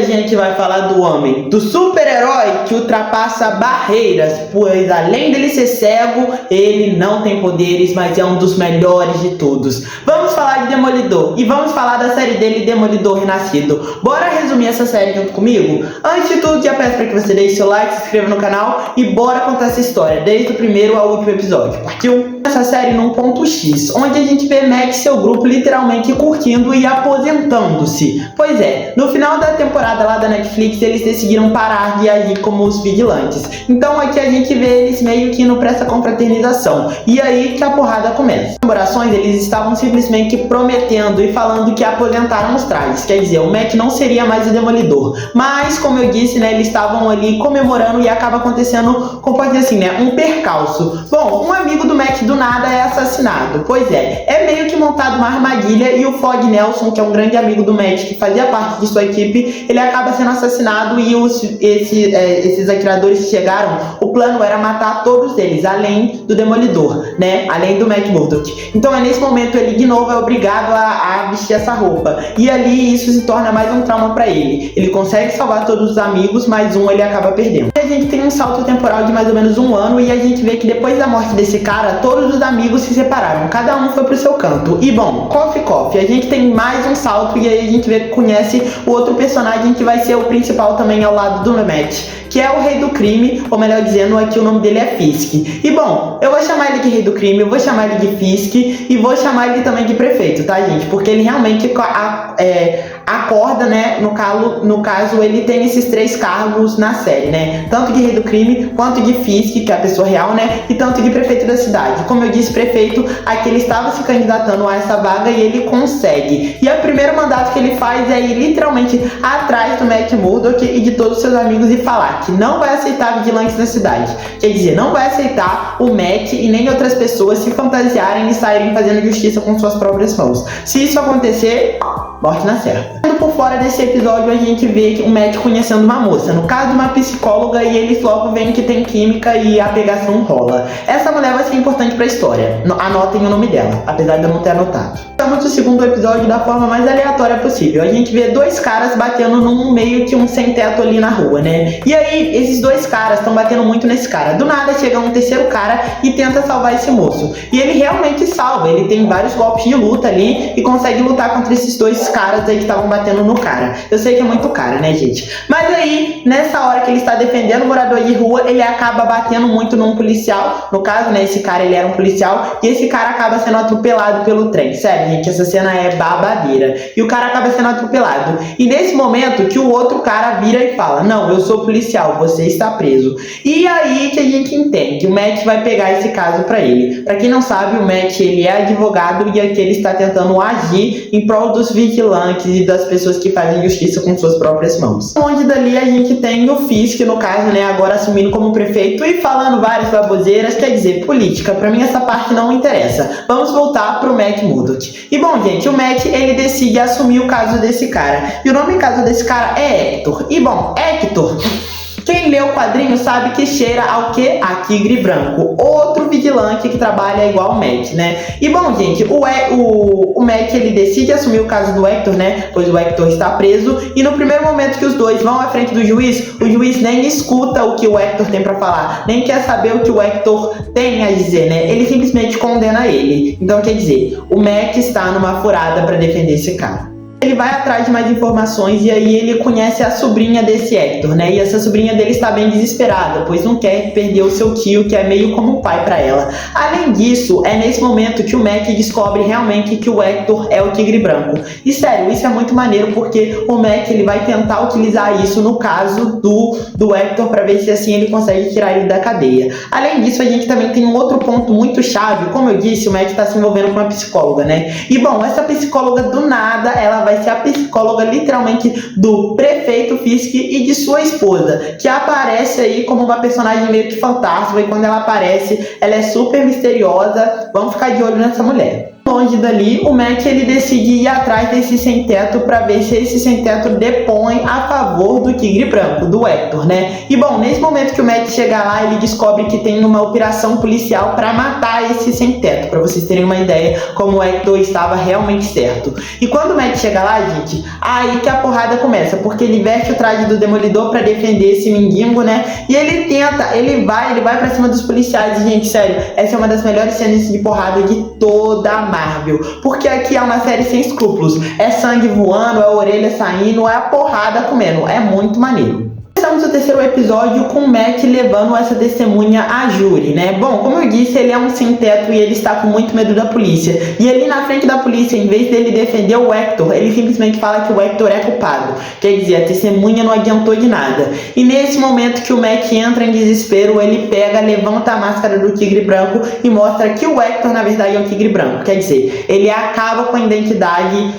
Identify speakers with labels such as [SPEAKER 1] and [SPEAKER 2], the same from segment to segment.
[SPEAKER 1] gente vai falar do homem, do super-herói que ultrapassa barreiras, pois além dele ser cego, ele não tem poderes, mas é um dos melhores de todos. Vamos falar de Demolidor e vamos falar da série dele, Demolidor Renascido. Bora resumir essa série junto comigo? Antes de tudo, já peço para que você deixe seu like, se inscreva no canal e bora contar essa história, desde o primeiro ao último episódio. Partiu? Essa série num ponto X, onde a gente vê Mac e seu grupo literalmente curtindo e aposentando-se. Pois é, no final da temporada lá da Netflix, eles decidiram parar de agir como os vigilantes. Então aqui a gente vê eles meio que indo pra essa confraternização. E aí que a porrada começa. Nas comemorações, eles estavam simplesmente prometendo e falando que aposentaram os trajes. Quer dizer, o Mac não seria mais o Demolidor. Mas, como eu disse, né, eles estavam ali comemorando e acaba acontecendo, como pode dizer assim, né, um percalço. Bom, um amigo do Mac do nada é assassinado. Pois é meio que montado uma armadilha e o Fog Nelson, que é um grande amigo do Mac, que fazia parte de sua equipe, ele acaba sendo assassinado e esses atiradores que chegaram, o plano era matar todos eles, além do Demolidor, né? Além do Matt Murdock. Então é nesse momento ele de novo é obrigado a vestir essa roupa. E ali isso se torna mais um trauma pra ele. Ele consegue salvar todos os amigos, mas um ele acaba perdendo. E a gente tem um salto temporal de mais ou menos um ano e a gente vê que depois da morte desse cara, todos os amigos se separaram. Cada um foi pro seu canto. E bom, Coffee, a gente tem mais um salto e aí a gente vê que conhece o outro personagem que vai ser o principal também ao lado do Matt, que é o Rei do Crime, ou melhor dizendo, aqui o nome dele é Fisk. E bom, eu vou chamar ele de Rei do Crime, eu vou chamar ele de Fisk e vou chamar ele também de Prefeito, tá, gente? Porque ele realmente acorda, né? No caso, ele tem esses três cargos na série, né? Tanto de Rei do Crime, quanto de Fisk, que é a pessoa real, né? E tanto de Prefeito da cidade. Como eu disse, Prefeito, aqui ele estava se candidatando a essa vaga e ele consegue. E o primeiro mandato que ele faz é ir literalmente atrás do Matt Murdock e de todos os seus amigos e falar que não vai aceitar vigilantes na cidade. Quer dizer, não vai aceitar o Matt e nem outras pessoas se fantasiarem e saírem fazendo justiça com suas próprias mãos. Se isso acontecer, morte na certa. Por fora desse episódio, a gente vê o Matt conhecendo uma moça, no caso de uma psicóloga, e eles logo veem que tem química e a pegação rola. Essa mulher vai ser importante pra história. Anotem o nome dela, apesar de eu não ter anotado. Estamos no segundo episódio da forma mais aleatória possível. A gente vê dois caras batendo num meio que um sem-teto ali na rua, né? E aí, esses dois caras estão batendo muito nesse cara. Do nada, chega um terceiro cara e tenta salvar esse moço. E ele realmente salva. Ele tem vários golpes de luta ali e consegue lutar contra esses dois caras aí que estavam batendo no cara. Eu sei que é muito cara, né, gente? Mas aí, nessa hora que ele está defendendo o morador de rua, ele acaba batendo muito num policial. No caso, né, esse cara, ele era um policial. E esse cara acaba sendo atropelado pelo trem. Sério, gente, essa cena é babadeira. E o cara acaba sendo atropelado. E nesse momento que o outro cara vira e fala: não, eu sou policial, você está preso. E aí que a gente entende, o Matt vai pegar esse caso pra ele. Pra quem não sabe, o Matt, ele é advogado e aqui ele está tentando agir em prol dos vigilantes e das pessoas que fazem justiça com suas próprias mãos. Onde dali a gente tem o Fisk, no caso, né, agora assumindo como prefeito e falando várias baboseiras, quer dizer, política. Pra mim essa parte não interessa. Vamos voltar pro Matt Murdock. E bom, gente, o Matt, ele decide assumir o caso desse cara. E o nome do caso desse cara é Hector. E bom, Hector, quem lê o quadrinho sabe que cheira ao quê? A Tigre Branco. Outro vigilante que trabalha igual o Matt, né? E bom, gente, o Matt, ele decide assumir o caso do Hector, né? Pois o Hector está preso. E no primeiro momento que os dois vão à frente do juiz, o juiz nem escuta o que o Hector tem pra falar. Nem quer saber o que o Hector tem a dizer, né? Ele simplesmente condena ele. Então, quer dizer, o Matt está numa furada pra defender esse cara. Ele vai atrás de mais informações e aí ele conhece a sobrinha desse Hector, né? E essa sobrinha dele está bem desesperada, pois não quer perder o seu tio, que é meio como pai para ela. Além disso, é nesse momento que o Mac descobre realmente que o Hector é o Tigre Branco. E sério, isso é muito maneiro porque o Mac, ele vai tentar utilizar isso no caso do Hector para ver se assim ele consegue tirar ele da cadeia. Além disso, a gente também tem um outro ponto muito chave. Como eu disse, o Mac está se envolvendo com uma psicóloga, né? E bom, essa psicóloga do nada, ela vai ser a psicóloga literalmente do prefeito Fisk e de sua esposa, que aparece aí como uma personagem meio que fantástica, e quando ela aparece, ela é super misteriosa. Vamos ficar de olho nessa mulher. Longe dali, o Matt ele decide ir atrás desse sem-teto para ver se esse sem-teto depõe a favor do Tigre Branco, do Hector, né? E bom, nesse momento que o Matt chega lá, ele descobre que tem uma operação policial para matar esse sem-teto, para vocês terem uma ideia como o Hector estava realmente certo. E quando o Matt chega lá, gente, aí que a porrada começa, porque ele veste o traje do Demolidor para defender esse mendigo, né? E ele vai para cima dos policiais. E, gente, sério, essa é uma das melhores cenas de porrada de toda a Marvel, porque aqui é uma série sem escrúpulos, é sangue voando, é a orelha saindo, é a porrada comendo, é muito maneiro. Começamos o terceiro episódio com o Matt levando essa testemunha a júri, né? Bom, como eu disse, ele é um sem-teto e ele está com muito medo da polícia. E ali na frente da polícia, em vez dele defender o Hector, ele simplesmente fala que o Hector é culpado. Quer dizer, a testemunha não adiantou de nada. E nesse momento que o Matt entra em desespero, ele pega, levanta a máscara do Tigre Branco e mostra que o Hector, na verdade, é o Tigre Branco. Quer dizer, ele acaba com a identidade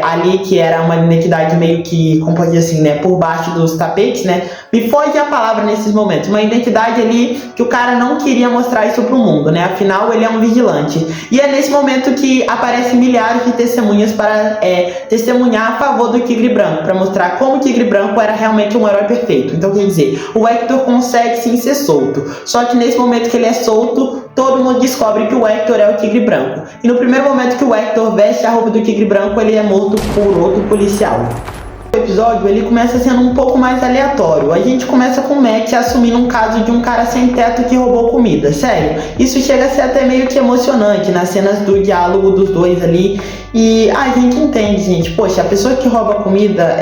[SPEAKER 1] ali, que era uma identidade meio que, como pode dizer assim, né, por baixo dos tapetes, né? Me foge a palavra nesses momentos, uma identidade ali que o cara não queria mostrar isso pro mundo, né? Afinal, ele é um vigilante. E é nesse momento que aparecem milhares de testemunhas para testemunhar a favor do Tigre Branco, para mostrar como o Tigre Branco era realmente um herói perfeito. Então, quer dizer, o Hector consegue sim ser solto. Só que nesse momento que ele é solto, todo mundo descobre que o Hector é o Tigre Branco. E no primeiro momento que o Hector veste a roupa do Tigre Branco, ele é morto por outro policial. O episódio ele começa sendo um pouco mais aleatório. A gente começa com o Matt assumindo um caso de um cara sem teto que roubou comida. Sério, isso chega a ser até meio que emocionante nas cenas do diálogo dos dois ali. E a gente entende, gente. Poxa, a pessoa que rouba comida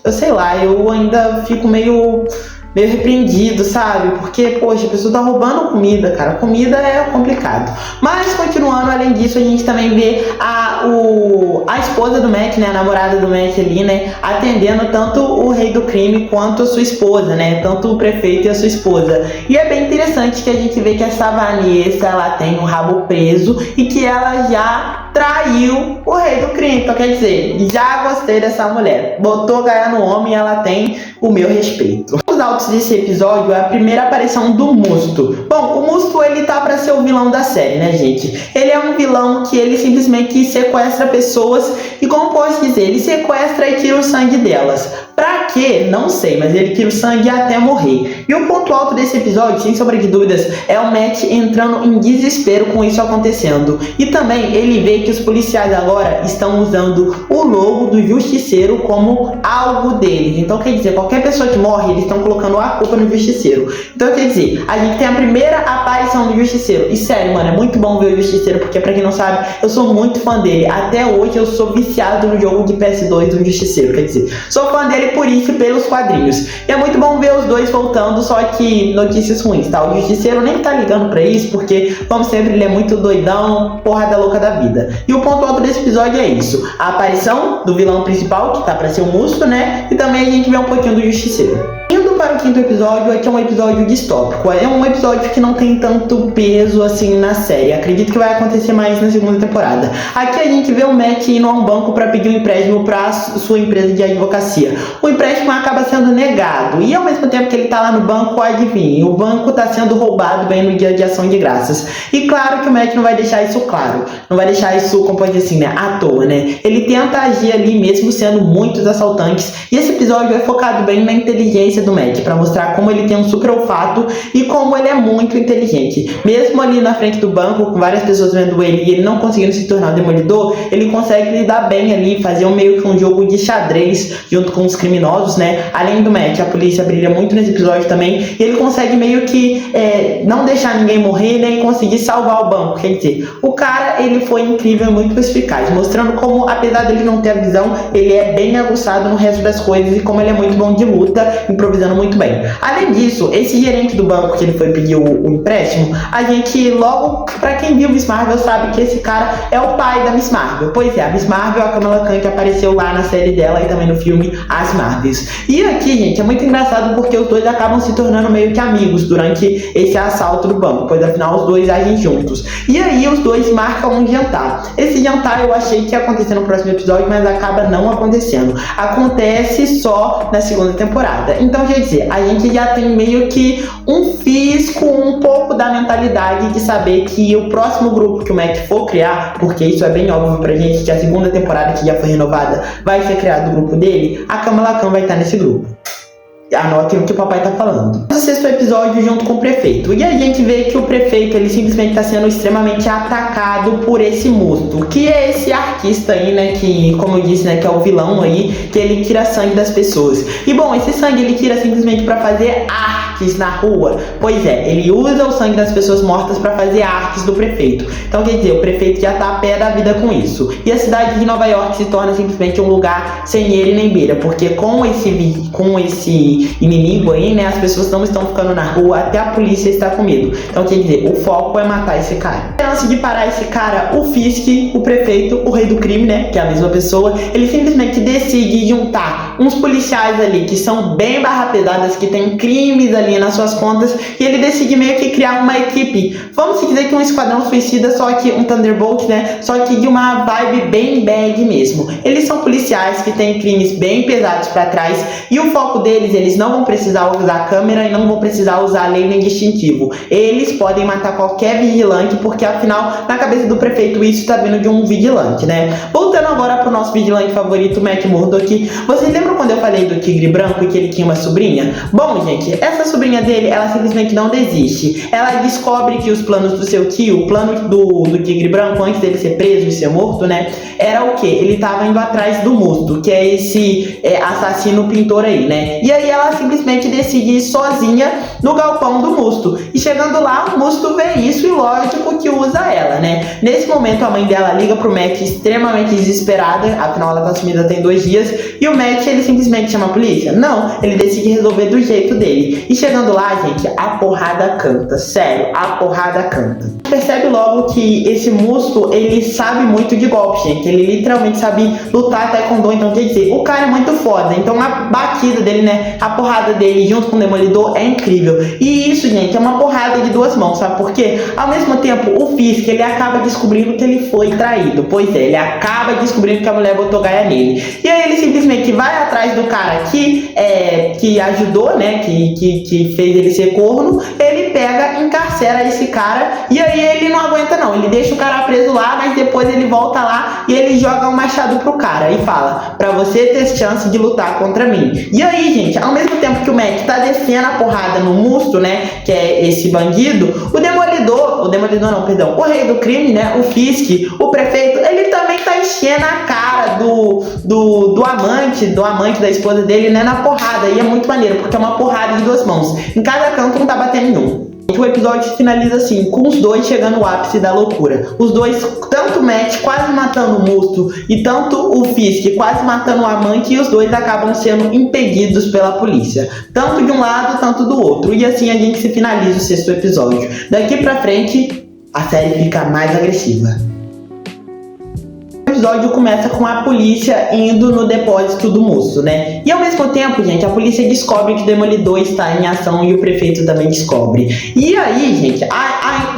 [SPEAKER 1] eu sei lá, eu ainda fico meio repreendido, sabe? Porque, poxa, a pessoa tá roubando comida, cara. Comida é complicado. Mas, continuando, além disso, a gente também vê a esposa do Matt, né? A namorada do Matt ali, né? Atendendo tanto o rei do crime quanto a sua esposa, né? Tanto o prefeito e a sua esposa. E é bem interessante que a gente vê que essa Vanessa, ela tem o rabo preso e que ela já traiu o rei do crime. Então, quer dizer, já gostei dessa mulher. Botou ganhar no homem e ela tem o meu respeito. Os altos desse episódio é a primeira aparição do Musto. Bom, o Musto ele tá pra ser o vilão da série, né, gente? Ele é um vilão que ele simplesmente sequestra pessoas e, como posso dizer, ele sequestra e tira o sangue delas. Pra quê? Não sei, mas ele tira o sangue até morrer. E o ponto alto desse episódio, sem sombra de dúvidas, é o Matt entrando em desespero com isso acontecendo. E também ele vê que os policiais agora estão usando o logo do Justiceiro como algo deles. Então, quer dizer, qualquer pessoa que morre, eles estão colocando a culpa no Justiceiro. Então, quer dizer, a gente tem a primeira aparição do Justiceiro. E sério, mano, é muito bom ver o Justiceiro, porque pra quem não sabe, eu sou muito fã dele. Até hoje eu sou viciado no jogo de PS2 do Justiceiro, quer dizer, sou fã dele por isso, pelos quadrinhos. E é muito bom ver os dois voltando, só que notícias ruins, tá? O Justiceiro nem tá ligando pra isso, porque, como sempre, ele é muito doidão, porrada louca da vida. E o ponto alto desse episódio é isso. A aparição do vilão principal, que tá pra ser o Musto, né? E também a gente vê um pouquinho do Justiceiro. Indo para o quinto episódio, aqui é um episódio distópico. É um episódio que não tem tanto peso assim na série. Acredito que vai acontecer mais na segunda temporada. Aqui a gente vê o Matt indo a um banco para pedir um empréstimo para sua empresa de advocacia. O empréstimo acaba sendo negado. E ao mesmo tempo que ele tá lá no banco, adivinhe, o banco tá sendo roubado bem no dia de ação de graças. E claro que o Matt não vai deixar isso claro. Não vai deixar isso, como pode dizer assim, né, à toa, né? Ele tenta agir ali mesmo sendo muitos assaltantes. E esse episódio é focado bem na inteligência do Matt, para mostrar como ele tem um super olfato e como ele é muito inteligente. Mesmo ali na frente do banco, com várias pessoas vendo ele e ele não conseguindo se tornar o Demolidor, ele consegue lidar bem ali, fazer meio que um jogo de xadrez junto com os criminosos, né? Além do Matt, a polícia brilha muito nesse episódio também, e ele consegue meio que não deixar ninguém morrer, nem conseguir salvar o banco. Quer dizer, o cara, ele foi incrível e muito eficaz, mostrando como, apesar dele não ter a visão, ele é bem aguçado no resto das coisas e como ele é muito bom de luta, improvisando muito bem. Além disso, esse gerente do banco que ele foi pedir o empréstimo, a gente logo, pra quem viu Miss Marvel, sabe que esse cara é o pai da Miss Marvel. Pois é, a Miss Marvel, a Kamala Khan, que apareceu lá na série dela e também no filme As Marvels. E aqui, gente, é muito engraçado porque os dois acabam se tornando meio que amigos durante esse assalto do banco, pois afinal os dois agem juntos. E aí os dois marcam um jantar. Esse jantar eu achei que ia acontecer no próximo episódio, mas acaba não acontecendo. Acontece só na segunda temporada. Então, quer dizer, a gente já tem meio que um fisco, um pouco da mentalidade de saber que o próximo grupo que o Mac for criar, porque isso é bem óbvio pra gente, que a segunda temporada que já foi renovada vai ser criado o grupo dele, a Kamala Khan vai estar nesse grupo. Anotem o que o papai tá falando. O sexto episódio junto com o prefeito. E a gente vê que o prefeito, ele simplesmente tá sendo extremamente atacado por esse Musto, que é esse artista aí, né, que, como eu disse, né, que é o vilão aí, que ele tira sangue das pessoas. E bom, esse sangue ele tira simplesmente pra fazer artes na rua. Pois é, ele usa o sangue das pessoas mortas pra fazer artes do prefeito. Então quer dizer, o prefeito já tá a pé da vida com isso. E a cidade de Nova York se torna simplesmente um lugar sem ele nem beira, porque com esse inimigo aí, né, as pessoas não estão ficando na rua, até a polícia está com medo. Então quer dizer, o foco é matar esse cara. Antes de parar esse cara, o Fisk, o prefeito, o rei do crime, né, que é a mesma pessoa, ele simplesmente decide juntar uns policiais ali que são bem barra pesadas, que tem crimes ali nas suas contas, e ele decide meio que criar uma equipe, vamos dizer que um esquadrão suicida, só que um Thunderbolt, né, só que de uma vibe bem bad mesmo. Eles são policiais que têm crimes bem pesados pra trás, e o foco deles, eles não vão precisar usar câmera e não vão precisar usar lei nem distintivo. Eles podem matar qualquer vigilante, porque afinal, na cabeça do prefeito, isso tá vindo de um vigilante, né? Voltando agora pro nosso vigilante favorito, Matt Murdock. Vocês lembram quando eu falei do Tigre Branco e que ele tinha uma sobrinha? Bom, gente, essa sobrinha dele, ela simplesmente não desiste. Ela descobre que os planos do seu tio, o plano do Tigre Branco, antes dele ser preso e ser morto, né? Era o quê? Ele tava indo atrás do Musto, que é esse assassino pintor aí, né? E aí ela simplesmente decide ir sozinha no galpão do Musto. E chegando lá, o Musto vê isso e lógico que usa ela, né? Nesse momento, a mãe dela liga pro Matt extremamente desesperada, afinal ela tá sumida tem 2 dias, e o Matt, ele simplesmente chama a polícia? Não, ele decide resolver do jeito dele. E chegando lá, gente, a porrada canta. Sério, a porrada canta. Percebe logo que esse Musto, ele sabe muito de golpe, gente. Ele literalmente sabe lutar taekwondo, então quer dizer, o cara é muito foda. Então a batida dele, né, a porrada dele junto com o Demolidor é incrível. E isso, gente, é uma porrada de 2 mãos, sabe por quê? Ao mesmo tempo, o Fisk, ele acaba descobrindo que ele foi traído. Pois é, ele acaba descobrindo que a mulher botou gaia nele. E aí ele simplesmente vai atrás do cara que ajudou, né, que fez ele ser corno. Ele pega, encarcera esse cara, e aí ele não aguenta não. Ele deixa o cara preso lá, mas depois ele volta lá e ele joga um machado pro cara e fala, pra você ter chance de lutar contra mim. E aí, gente, ao mesmo tempo que o Mac tá descendo a porrada no Musto, né, que é esse bandido, o rei do crime, né, o Fisk, o prefeito, ele também tá enchendo a cara do amante da esposa dele, né, na porrada. E é muito maneiro, porque é uma porrada de 2 mãos. Em cada canto não tá batendo em um. O episódio finaliza assim, com os dois chegando no ápice da loucura. Os dois, tanto o Matt quase matando o Musto e tanto o Fisk quase matando o amante, e os dois acabam sendo impedidos pela polícia. Tanto de um lado, tanto do outro. E assim a gente se finaliza o 6º episódio. Daqui pra frente, a série fica mais agressiva. O episódio começa com a polícia indo no depósito do Musto, né? E ao mesmo tempo, gente, a polícia descobre que o Demolidor está em ação e o prefeito também descobre. E aí, gente,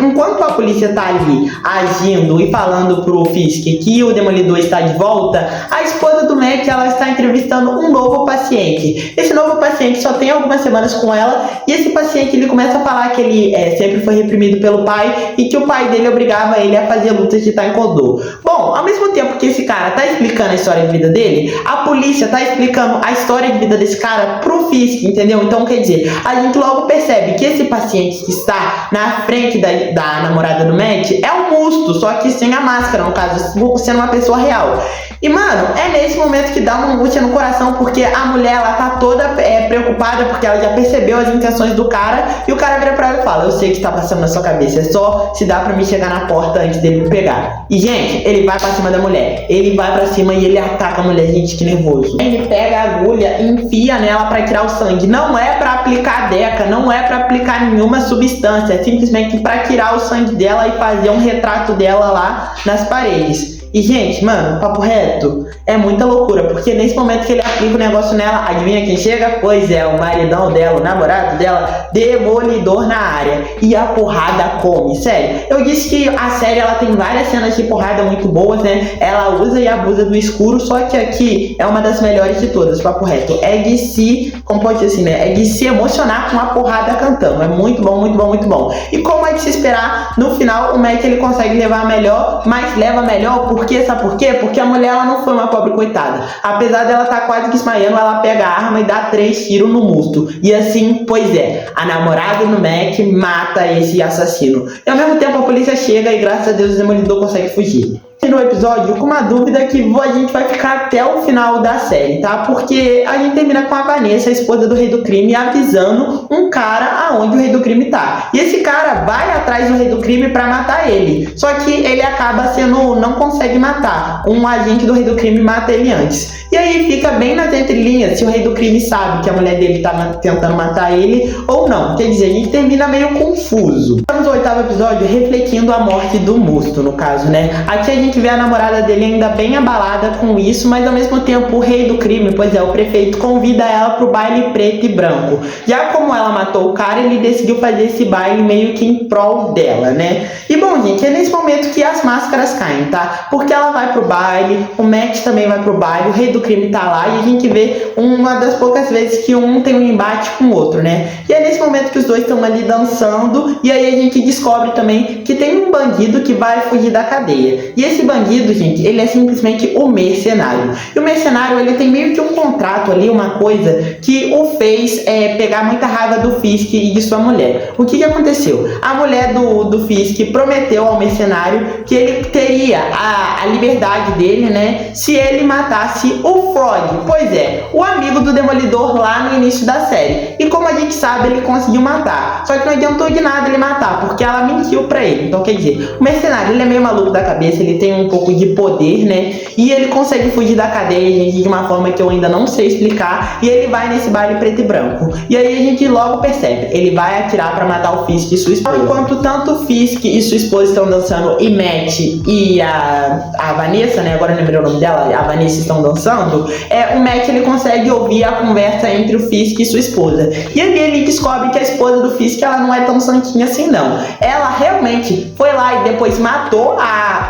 [SPEAKER 1] enquanto a polícia tá ali agindo e falando pro Fisk que o Demolidor está de volta, a esposa do Mac, ela está entrevistando um novo paciente. Esse novo paciente só tem algumas semanas com ela, e esse paciente, ele começa a falar que ele sempre foi reprimido pelo pai e que o pai dele obrigava ele a fazer lutas de taekwondo. Bom, ao mesmo tempo que esse cara tá explicando a história de vida dele, a polícia tá explicando a história de vida desse cara pro Fisk, entendeu? Então, quer dizer, a gente logo percebe que esse paciente que está na frente da namorada do Matt é um Musto, só que sem a máscara, no caso, sendo uma pessoa real. E, mano, é nesse momento que dá uma angústia no coração, porque a mulher, ela tá toda preocupada, porque ela já percebeu as intenções do cara, e o cara vira pra ela e fala, eu sei o que tá passando na sua cabeça, é só se dá pra mim chegar na porta antes dele me pegar. E, gente, ele vai pra cima da mulher, ele vai pra cima e ele ataca a mulher, gente, que nervoso. Ele pega a agulha e enfia nela pra tirar o sangue. Não é pra aplicar deca, não é pra aplicar nenhuma substância, é simplesmente pra tirar o sangue dela e fazer um retrato dela lá nas paredes. E, gente, mano, papo reto, é muita loucura, porque nesse momento que ele aplica o negócio nela, adivinha quem chega? Pois é, o maridão dela, o namorado dela, Demolidor na área. E a porrada come, sério. Eu disse que a série, ela tem várias cenas de porrada muito boas, né? Ela usa e abusa do escuro, só que aqui é uma das melhores de todas, papo reto. É de se como pode ser assim, né? É de se emocionar com a porrada cantando. É muito bom, muito bom, muito bom. E como é de se esperar, no final o Mac ele consegue levar melhor, mas leva melhor porque, sabe por quê? Porque a mulher ela não foi uma pobre coitada. Apesar dela estar quase que desmaiando, ela pega a arma e dá 3 tiros no musto. E assim, pois é, a namorada do Mac mata esse assassino. E ao mesmo tempo a polícia chega e graças a Deus o Demolidor consegue fugir. No episódio com uma dúvida que a gente vai ficar até o final da série, tá? Porque a gente termina com a Vanessa, a esposa do Rei do Crime, avisando um cara aonde o Rei do Crime tá. E esse cara vai atrás do Rei do Crime pra matar ele. Só que ele acaba não consegue matar. Um agente do Rei do Crime mata ele antes. E aí fica bem nas entrelinhas se o Rei do Crime sabe que a mulher dele tá tentando matar ele ou não. Quer dizer, a gente termina meio confuso. Estamos no 8º episódio refletindo a morte do Musto, no caso, né? Aqui a gente vê a namorada dele ainda bem abalada com isso, mas ao mesmo tempo o Rei do Crime, pois é, o prefeito convida ela pro baile preto e branco. Já como ela matou o cara, ele decidiu fazer esse baile meio que em prol dela, né? E bom, gente, é nesse momento que as máscaras caem, tá? Porque ela vai pro baile, o Matt também vai pro baile, o Rei do Crime tá lá e a gente vê uma das poucas vezes que um tem um embate com o outro, né? E é nesse momento que os dois estão ali dançando e aí a gente descobre também que tem um bandido que vai fugir da cadeia. E esse bandido, gente, ele é simplesmente o mercenário. E o mercenário, ele tem meio que um contrato ali, uma coisa que o fez pegar muita raiva do Fisk e de sua mulher. O que aconteceu? A mulher do Fisk prometeu ao mercenário que ele teria a liberdade dele, né, se ele matasse o Frog. Pois é, o amigo do Demolidor lá no início da série. E como a gente sabe, ele conseguiu matar. Só que não adiantou de nada ele matar, porque ela mentiu pra ele. Então, quer dizer, o mercenário, ele é meio maluco da cabeça, ele tem um pouco de poder, né? E ele consegue fugir da cadeia, gente, de uma forma que eu ainda não sei explicar. E ele vai nesse baile preto e branco. E aí a gente logo percebe, ele vai atirar pra matar o Fisk e sua esposa. Enquanto tanto o Fisk e sua esposa estão dançando, e Matt e a Vanessa, né? Agora eu lembrei o nome dela, a Vanessa estão dançando. O Matt, ele consegue ouvir a conversa entre o Fisk e sua esposa. E aí ele descobre que a esposa do Fisk, ela não é tão santinha assim, não. Ela realmente foi lá e depois matou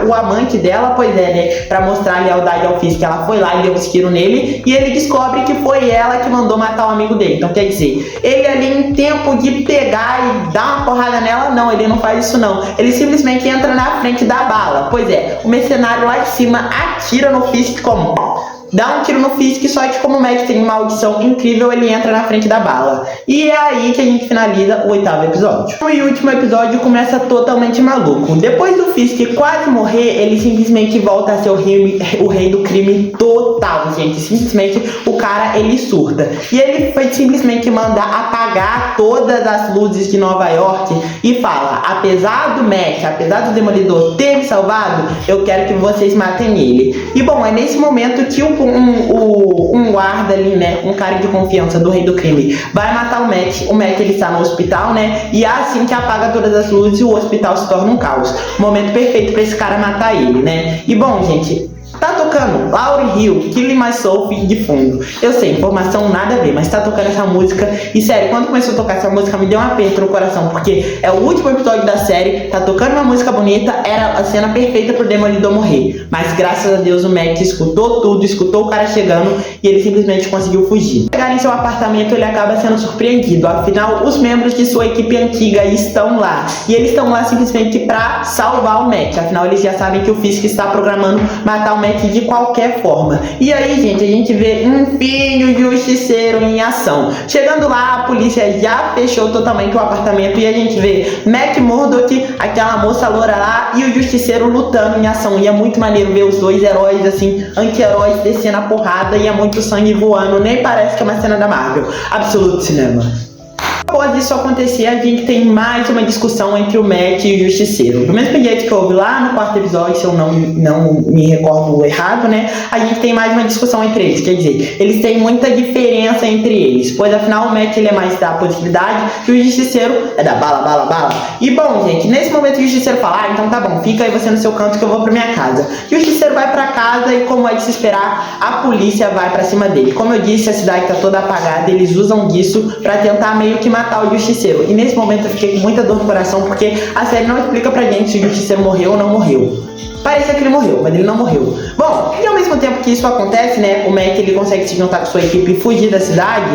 [SPEAKER 1] o amante dela, pois é, né? Pra mostrar a lealdade ao Fisk, ela foi lá e deu um tiro nele. E ele descobre que foi ela que mandou matar o amigo dele. Então, quer dizer, ele ali em tempo de pegar e dar uma porrada nela, não, ele não faz isso não. Ele simplesmente entra na frente da bala. Pois é, o mercenário lá de cima atira no Fisk como... dá um tiro no Fisk, só que como o Matt tem uma audição incrível, ele entra na frente da bala. E é aí que a gente finaliza o 8º episódio. E o último episódio começa totalmente maluco. Depois do Fisk quase morrer, ele simplesmente volta a ser o rei do crime total, gente. Simplesmente o cara, ele surta. E ele foi simplesmente mandar apagar todas as luzes de Nova York e fala, apesar do Matt, apesar do Demolidor ter me salvado, eu quero que vocês matem ele. E bom, é nesse momento que um guarda ali, né, um cara de confiança do Rei do Crime, vai matar o Matt. O Matt, ele está no hospital, né, e é assim que apaga todas as luzes e o hospital se torna um caos. Momento perfeito para esse cara matar ele, né. E bom, gente, tá tocando Lauryn Hill, Killing Myself de fundo. Eu sei, informação nada a ver, mas tá tocando essa música. E sério, quando começou a tocar essa música, me deu um aperto no coração, porque é o último episódio da série, tá tocando uma música bonita, era a cena perfeita pro Demolidor morrer. Mas graças a Deus o Matt escutou tudo, escutou o cara chegando e ele simplesmente conseguiu fugir. Chegar em seu apartamento, ele acaba sendo surpreendido. Afinal, os membros de sua equipe antiga estão lá. E eles estão lá simplesmente pra salvar o Matt. Afinal, eles já sabem que o Fisk está programando matar o Matt de qualquer forma. E aí, gente, a gente vê um filho justiceiro em ação. Chegando lá, a polícia já fechou totalmente o apartamento e a gente vê Matt Murdock, aquela moça loura lá, e o justiceiro lutando em ação. E é muito maneiro ver os dois heróis, assim, anti-heróis descendo a porrada e é muito sangue voando. Nem parece que é uma cena da Marvel. Absoluto cinema. Após isso acontecer, a gente tem mais uma discussão entre o Matt e o Justiceiro. Do mesmo jeito que houve lá no 4º episódio, se eu não me recordo errado, né? A gente tem mais uma discussão entre eles. Quer dizer, eles têm muita diferença entre eles. Pois afinal, o Matt, ele é mais da positividade e o Justiceiro é da bala, bala, bala. E bom, gente, nesse momento o Justiceiro fala, então tá bom, fica aí você no seu canto que eu vou pra minha casa. E o Justiceiro vai pra casa e, como é de se esperar, a polícia vai pra cima dele. Como eu disse, a cidade tá toda apagada, eles usam disso pra tentar meio que matar matar o Justiceiro. E nesse momento eu fiquei com muita dor no coração, porque a série não explica pra gente se o Justiceiro morreu ou não morreu. Parecia que ele morreu, mas ele não morreu. Bom, e ao mesmo tempo que isso acontece, né, o Mac ele consegue se juntar com sua equipe e fugir da cidade,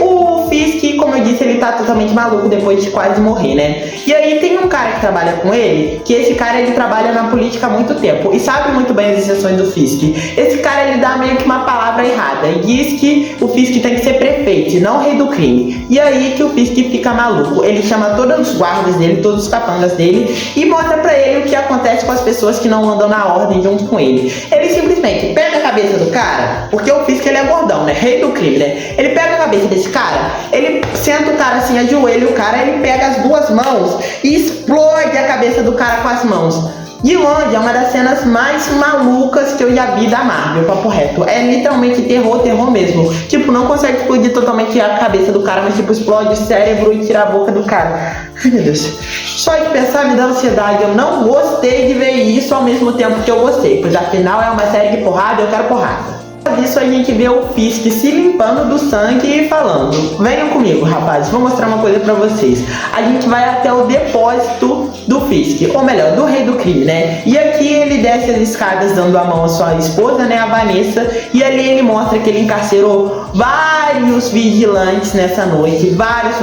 [SPEAKER 1] o Fisk, como eu disse, ele tá totalmente maluco depois de quase morrer, né? E aí tem um cara que trabalha com ele, que esse cara ele trabalha na política há muito tempo e sabe muito bem as instruções do Fisk. Esse cara ele dá meio que uma palavra errada e diz que o Fisk tem que ser prefeito, não rei do crime. E aí que o Fisk fica maluco. Ele chama todos os guardas dele, todos os capangas dele e mostra pra ele o que acontece com as pessoas que não andam na ordem junto com ele. Ele simplesmente pega a cabeça do cara, porque o Fisk ele é gordão, né? Rei do crime, né? Ele pega a cabeça desse cara, ele senta o cara assim, ajoelha o cara, ele pega as duas mãos e explode a cabeça do cara com as mãos. De longe, é uma das cenas mais malucas que eu já vi da Marvel, papo reto. É literalmente terror, terror mesmo. Tipo, não consegue explodir totalmente a cabeça do cara, mas tipo, explode o cérebro e tira a boca do cara. Ai, meu Deus. Só de pensar me dá ansiedade. Eu não gostei de ver isso ao mesmo tempo que eu gostei, pois afinal é uma série de porrada e eu quero porrada. Disso a gente vê o Fisk se limpando do sangue e falando: venham comigo, rapazes, vou mostrar uma coisa pra vocês. A gente vai até o depósito do Fisk, ou melhor, do rei do crime, né? E aqui ele desce as escadas dando a mão à sua esposa, né, a Vanessa, e ali ele mostra que ele encarcerou vários vigilantes nessa noite, vários.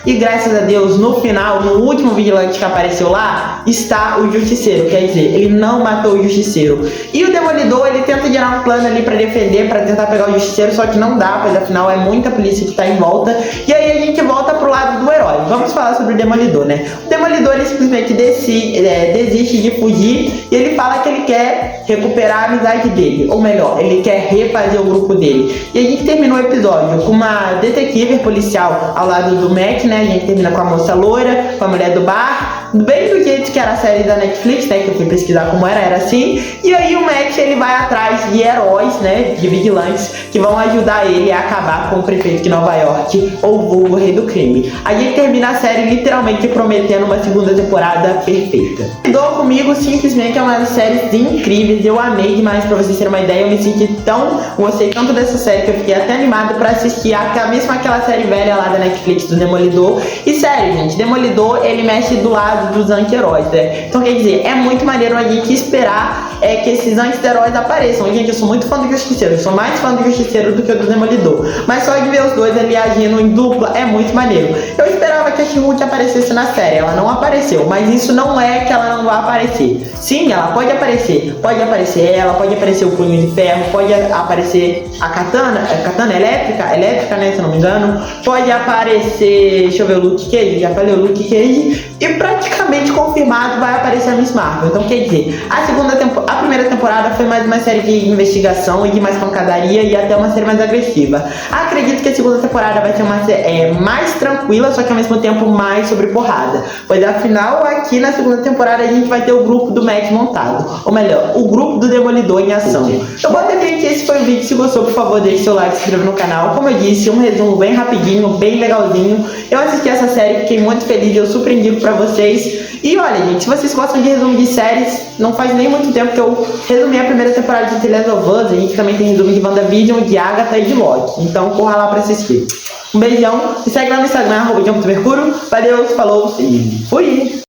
[SPEAKER 1] E graças a Deus, no final, no último vigilante que apareceu lá, está o Justiceiro, quer dizer, ele não matou o Justiceiro. E o Demolidor, ele tenta gerar um plano ali pra defender, pra tentar pegar o Justiceiro, só que não dá, pois afinal é muita polícia que tá em volta. E aí a gente volta pro lado do herói. Vamos falar sobre o Demolidor, né? O Demolidor, ele simplesmente desiste de fugir e ele fala que ele quer recuperar a amizade dele, ou melhor, ele quer refazer o grupo dele. E a gente terminou o episódio com uma detetive policial ao lado do Mac, né? A gente termina com a moça loira, com a mulher do bar, bem do jeito que era a série da Netflix, né? Que eu fui pesquisar como era assim. E aí o Mac, ele vai atrás de heróis, né? De vigilantes que vão ajudar ele a acabar com o prefeito de Nova York, ou vulgo rei do crime. A gente termina a série literalmente prometendo uma segunda temporada perfeita. Dou comigo simplesmente é uma das séries incríveis, eu amei demais. Pra vocês terem uma ideia, eu me senti gostei tanto dessa série que eu fiquei até animado pra assistir mesmo aquela série velha lá da Netflix do Demolidor. E sério, gente, Demolidor, ele mexe do lado dos anti-heróis, né? Então quer dizer, é muito maneiro a gente esperar que esses anti-heróis apareçam. Gente, eu sou muito fã do Justiceiro, eu sou mais fã do Justiceiro do que do Demolidor, mas só de ver os dois ali agindo em dupla é muito maneiro. Eu esperava que a She-Hulk aparecesse na série, ela não apareceu, mas isso não é que ela não vai aparecer. Sim, ela pode aparecer ela, pode aparecer o Punho de Ferro, pode aparecer a Katana elétrica, né, se eu não me engano, pode aparecer, deixa eu ver, o Luke Cage, já falei o Luke Cage, e praticamente confirmado vai aparecer a Miss Marvel. Então quer dizer, a primeira temporada foi mais uma série de investigação e de mais pancadaria e até uma série mais agressiva. Acredito que a segunda temporada vai ser uma mais tranquila, só que ao mesmo tempo mais sobre porrada, pois afinal aqui na segunda temporada a gente vai ter o grupo do Mac montado, ou melhor, o grupo do Demolidor em ação. Eu botei aqui que esse foi o vídeo. Se gostou, por favor, deixe seu like e se inscreva no canal. Como eu disse, um resumo bem rapidinho, bem legalzinho. Eu assisti essa série, fiquei muito feliz, eu super indico pra vocês. E olha, gente, se vocês gostam de resumo de séries, não faz nem muito tempo que eu resumi a primeira temporada de The Last of Us. A gente também tem resumo de WandaVision, de Agatha e de Loki. Então corra lá pra assistir. Um beijão, me segue lá no Instagram, @JohnMercúrio. Valeu, falou e fui!